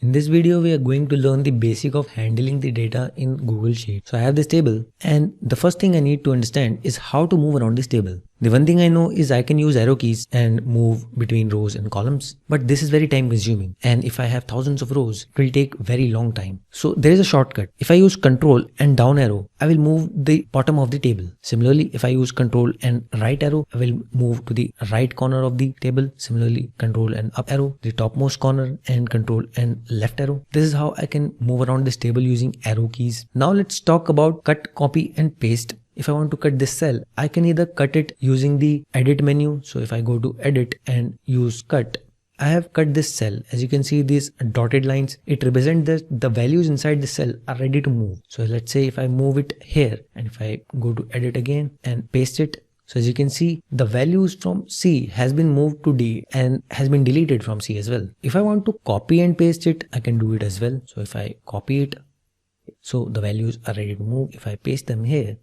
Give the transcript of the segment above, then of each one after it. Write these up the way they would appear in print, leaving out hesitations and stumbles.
In this video, we are going to learn the basic of handling the data in Google Sheets. So I have this table, and the first thing I need to understand is how to move around this table. The one thing I know is I can use arrow keys and move between rows and columns, but this is very time consuming. And if I have thousands of rows, it will take very long time. So there is a shortcut. If I use Control and down arrow, I will move the bottom of the table. Similarly, if I use Control and right arrow, I will move to the right corner of the table. Similarly, Control and up arrow, the topmost corner, and Control and left arrow. This is how I can move around this table using arrow keys. Now let's talk about cut, copy and paste. If I want to cut this cell, I can either cut it using the edit menu. So if I go to edit and use cut, I have cut this cell. As you can see, these dotted lines, it represents that the values inside the cell are ready to move. So let's say if I move it here and if I go to edit again and paste it. So as you can see, the values from C has been moved to D and has been deleted from C as well. If I want to copy and paste it, I can do it as well. So if I copy it, so the values are ready to move. If I paste them here,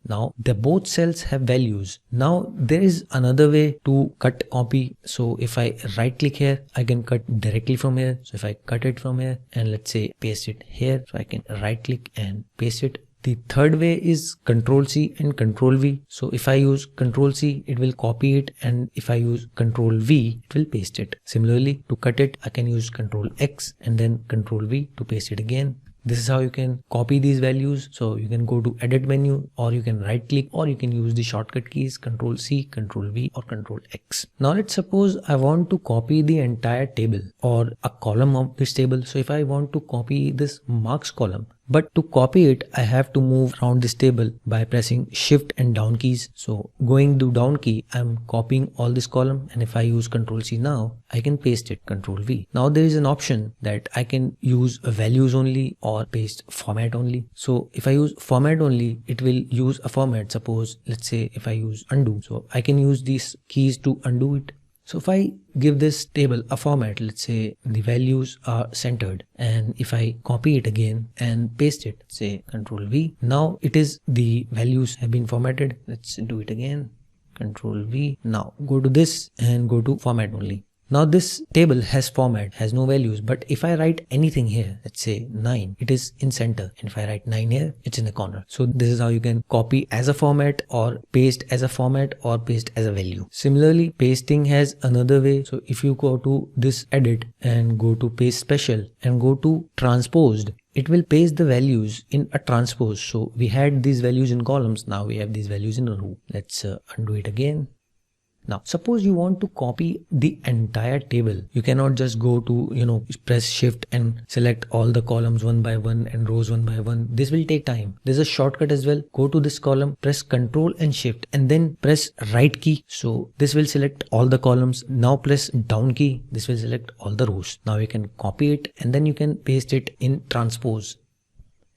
now the both cells have values. Now there is another way to cut copy. So if I right click here, I can cut directly from here. So if I cut it from here and let's say paste it here, so I can right click and paste it. The third way is Control C and Control V. So if I use Control C, it will copy it, and if I use Control V, it will paste it. Similarly, to cut it, I can use Control X and then Control V to paste it again. This is how you can copy these values. So you can go to edit menu, or you can right click, or you can use the shortcut keys Control C, Control V or Control X. Now let's suppose I want to copy the entire table or a column of this table. So if I want to copy this marks column, but to copy it, I have to move around this table by pressing shift and down keys. So going to down key, I'm copying all this column, and if I use Control C now, I can paste it, Control V. Now there is an option that I can use values only or paste format only. So if I use format only, it will use a format. Suppose let's say if I use undo, so I can use these keys to undo it. So if I give this table a format, let's say the values are centered, and if I copy it again and paste it, say Control V, now it is the values have been formatted. Let's do it again, Control V. Now go to this and go to format only. Now this table has format, has no values, but if I write anything here, let's say 9, it is in center, and if I write 9 here, it's in the corner. So this is how you can copy as a format or paste as a format or paste as a value. Similarly, pasting has another way. So if you go to this edit and go to paste special and go to transposed, it will paste the values in a transpose. So we had these values in columns, now we have these values in a row. Let's undo it again. Now, suppose you want to copy the entire table. You cannot just go to, press shift and select all the columns one by one and rows one by one. This will take time. There's a shortcut as well. Go to this column, press Control and Shift and then press right key. So this will select all the columns. Now press down key. This will select all the rows. Now you can copy it and then you can paste it in transpose.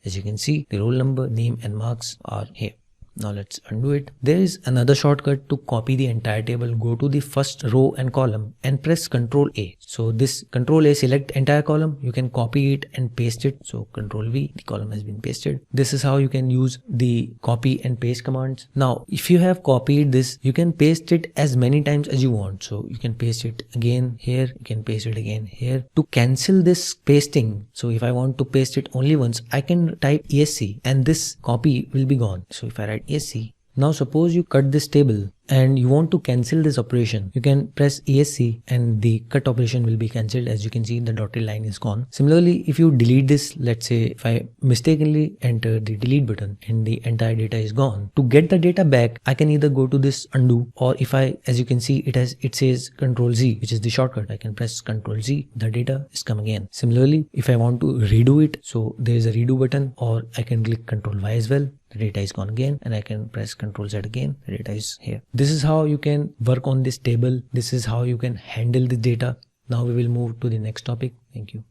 As you can see, the roll number, name and marks are here. Now let's undo it. There is another shortcut to copy the entire table. Go to the first row and column and press Control A. So this Control A, select entire column. You can copy it and paste it. So Control V, the column has been pasted. This is how you can use the copy and paste commands. Now, if you have copied this, you can paste it as many times as you want. So you can paste it again here. You can paste it again here. To cancel this pasting, so if I want to paste it only once, I can type ESC and this copy will be gone. So if I write ESC. Now suppose you cut this table and you want to cancel this operation, you can press ESC and the cut operation will be cancelled. As you can see, the dotted line is gone. Similarly, if you delete this, let's say if I mistakenly enter the delete button and the entire data is gone, to get the data back, I can either go to this undo, or if I, as you can see, it says Control Z, which is the shortcut. I can press Control Z, the data is come again. Similarly, if I want to redo it, so there is a redo button, or I can click Control Y as well. The data is gone again, and I can press Control Z again. The data is here. This is how you can work on this table. This is how you can handle the data. Now we will move to the next topic. Thank you.